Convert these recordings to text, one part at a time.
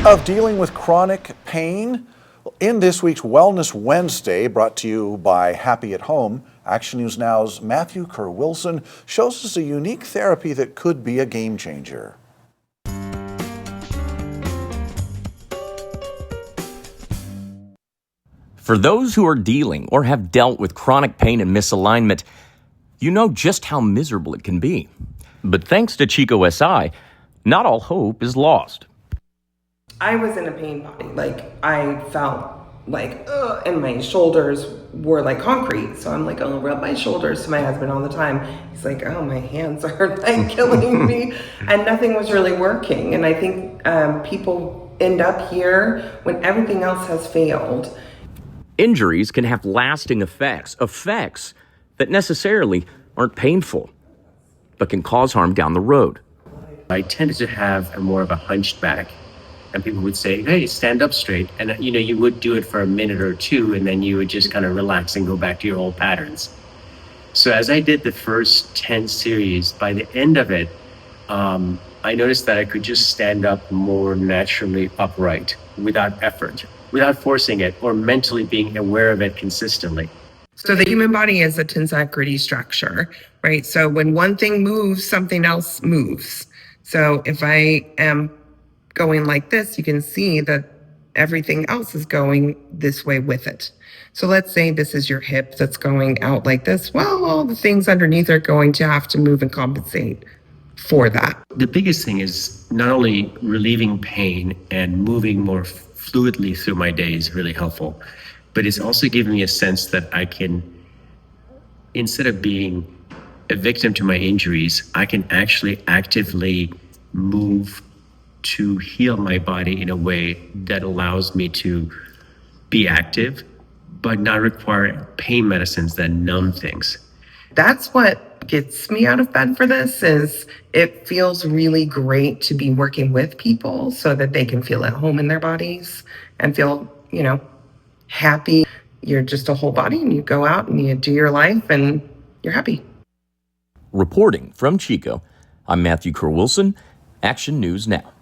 of dealing with chronic pain? In this week's Wellness Wednesday, brought to you by Happy at Home, Action News Now's Matthew Kerr Wilson shows us a unique therapy that could be a game changer. For those who are dealing or have dealt with chronic pain and misalignment, you know just how miserable it can be. But thanks to Chico SI, not all hope is lost. I was in a pain body. Like, I felt like, and my shoulders were like concrete. So I'm like, oh, rub my shoulders to my husband all the time. He's like, oh, my hands are like killing me. And nothing was really working. And I think people end up here when everything else has failed. Injuries can have lasting effects that necessarily aren't painful, but can cause harm down the road. I tended to have more of a hunched back, and people would say, hey, stand up straight. And you would do it for a minute or two, and then you would just kind of relax and go back to your old patterns. So as I did the first 10 series, by the end of it, I noticed that I could just stand up more naturally upright without effort, without forcing it or mentally being aware of it consistently. So the human body is a tensile gritty structure, right? So when one thing moves, something else moves. So if I am going like this, you can see that everything else is going this way with it. So let's say this is your hip that's going out like this. Well, all the things underneath are going to have to move and compensate for that. The biggest thing is not only relieving pain and moving more fluidly through my day is really helpful, but it's also giving me a sense that I can, instead of being a victim to my injuries, I can actually actively move to heal my body in a way that allows me to be active, but not require pain medicines that numb things. That's what gets me out of bed for this. Is it feels really great to be working with people so that they can feel at home in their bodies and feel, happy. You're just a whole body and you go out and you do your life and you're happy. Reporting from Chico, I'm Matthew Kerr Wilson, Action News Now.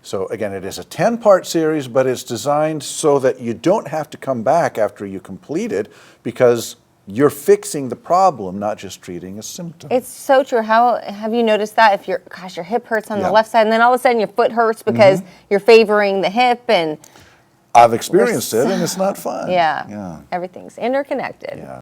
So again, it is a 10-part series, but it's designed so that you don't have to come back after you complete it because you're fixing the problem, not just treating a symptom. It's so true. How have you noticed that? If your hip hurts on the left side, and then all of a sudden your foot hurts because you're favoring the hip, and I've experienced it, and it's not fun. Yeah. Everything's interconnected. Yeah.